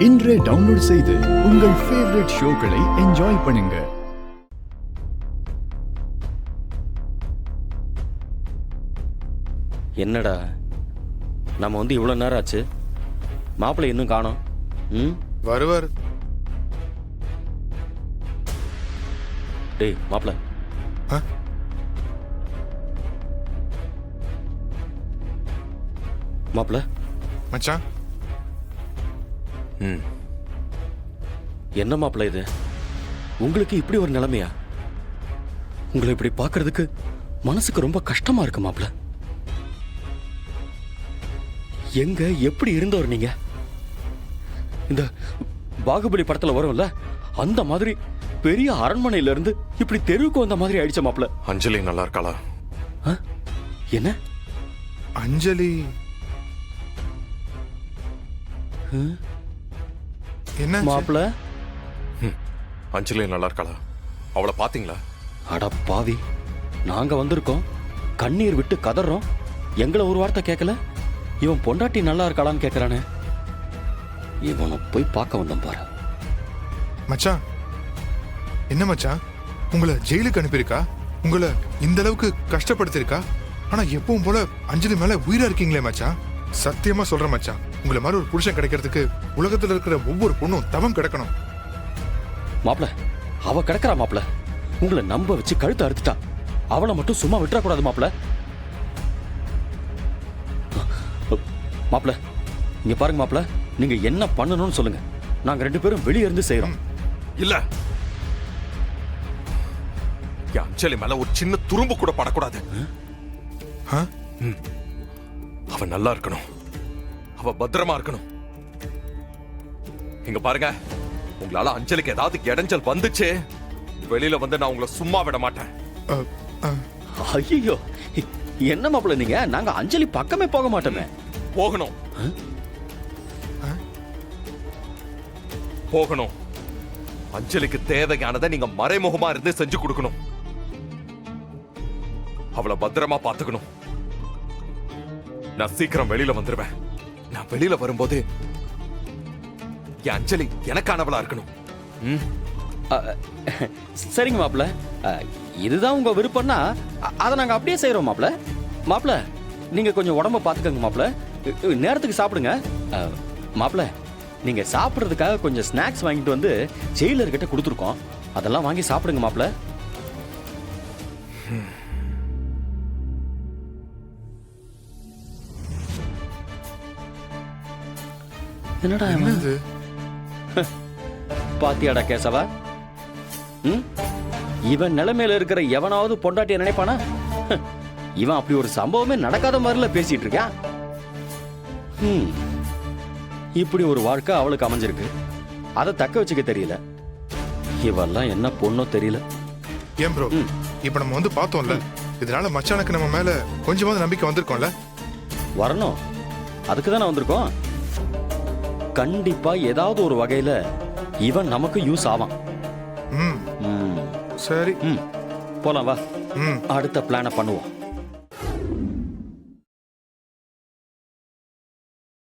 இன்றே டவுன்லோட் செய்து உங்கள் ஃபேவரட் ஷோக்களை என்ஜாய் பண்ணுங்க. என்னடா நம்ம வந்து இவ்வளவு நேரம் ஆச்சு, மாப்பிள்ளை இன்னும் காணோம். வருவார். டேய் மாப்பிள்ளை, மாப்பிள்ளை மச்சான். என்ன மாப்பிள்ளை இது? உங்களுக்கு இப்படி ஒரு நிலைமையா? உங்களை இப்படி பார்க்கிறதுக்கு மனசுக்கு ரொம்ப கஷ்டமா இருக்கு மாப்பிள்ளை. எங்க எப்படி இருந்தவர் நீங்க? இந்த பாகுபலி படத்துல வரும்ல அந்த மாதிரி பெரிய அரண்மனையில இருந்து இப்படி தெருவுக்கு வந்த மாதிரி ஆயிடுச்ச மாப்பிள்ளை. அஞ்சலி நல்லா இருக்காளா? என்ன அஞ்சலி? என்ன மாப்பிள்ளை? அஞ்சலி நல்லா இருக்காளா? அவளை பாத்தீங்களா? அட பாவி, நாங்க வந்திருக்கோம், கண்ணீர் விட்டு கதறோம், எங்களை ஒரு வார்த்தை கேட்கல. இவன் பொண்டாட்டி நல்லா இருக்காளான்னு கேட்கறானே. இவனை போய் பார்க்க வந்தோம் பாரு. மச்சான், என்ன மச்சான், உங்களை ஜெயிலுக்கு அனுப்பியிருக்கா? உங்களை இந்த அளவுக்கு கஷ்டப்படுத்திருக்கா? ஆனா எப்பவும் போல அஞ்சலி மேல உயிரா இருக்கீங்களே மச்சான். சத்தியமா சொல்றேன் மச்சான், உங்களை மாதிரி ஒரு புருஷன் கிடைக்கிறதுக்கு உலகத்துல இருக்கிற ஒவ்வொரு பொண்ணும் தவம் கிடக்கணும். மாப்பிள, அவ கிடக்குறா மாப்பிள. உங்களை நம்ப வச்சு கழுத்தை அறுத்துட்டா. அவளை மட்டும் சும்மா விட்டுற கூடாது மாப்பிள. மாப்பிள, இங்க பாருங்க மாப்பிள, நீங்க என்ன பண்ணணும்னு சொல்லுங்க, நாங்க ரெண்டு பேரும் வெளியே இருந்து செய்யறோம். இல்ல, அஞ்சலி மேல ஒரு சின்ன துரும்பு கூட படக்கூடாது. அவ நல்லா இருக்கணும், அவ பத்திரமா இருக்கணும். இங்க பாருங்க, உங்களால அஞ்சலிக்கு ஏதாவது இடைஞ்சல் வந்துச்சு, வெளியில வந்து நான் உங்களை சும்மா விட மாட்டேன். ஐயோ, என்ன மாப்பிள நீங்க? நாங்க அஞ்சலி பக்கமே போக மாட்டோமே. போகணும், போகணும். அஞ்சலிக்கு தேவையானதை நீங்க மறைமுகமா இருந்து செஞ்சு கொடுக்கணும். அவளை பத்திரமா பாத்துக்கணும். நான் சீக்கிரம் வெளியில வந்துருவேன். நான் வெளியில வரும்போது என் அஞ்சலி எனக்கானவளா இருக்கணும். சரிங்க மாப்பிள, இதுதான் உங்க விருப்பம்னா அதை நாங்க அப்படியே செய்யறோம் மாப்பிள. மாப்பிள, நீங்க கொஞ்சம் உடம்ப பாத்துக்கங்க மாப்பிள, நேரத்துக்கு சாப்பிடுங்க. மாப்பிள, நீங்க சாப்பிடுறதுக்காக கொஞ்சம் ஸ்நாக்ஸ் வாங்கிட்டு வந்து ஜெயிலர் கிட்ட கொடுத்துருக்கோம், அதெல்லாம் வாங்கி சாப்பிடுங்க மாப்பிள. என்னடா என்னது? பாத்தியாடா கேசவா, இவன் நிலைமையில இருக்கிற எவனாவது பொண்டாட்டிய நினைப்பானா? இவன் அப்படி ஒரு சம்பவமே நடக்காத மாதிரில பேசிட்டு இருக்கான். இப்படி ஒரு வாழ்க்கை அவளுக்கு அமைஞ்சிருக்கு, அதை தக்க வச்சுக்க தெரியல. இவெல்லாம் என்ன பொண்ணோ தெரியல. ஏன் ப்ரோ, இப்ப நம்ம வந்து பார்த்தோம்ல, இதனால மச்சானுக்கு நம்ம மேல கொஞ்சமாவது நம்பிக்கை வந்திருக்கோம்ல? வரணும், அதுக்கு தான் வந்திருக்கோம். கண்டிப்பா ஏதாவது ஒரு வகையில இவன் நமக்கு யூஸ் ஆவான். சரி, போலாம் வா, அடுத்த பிளான பண்ணுவோம்.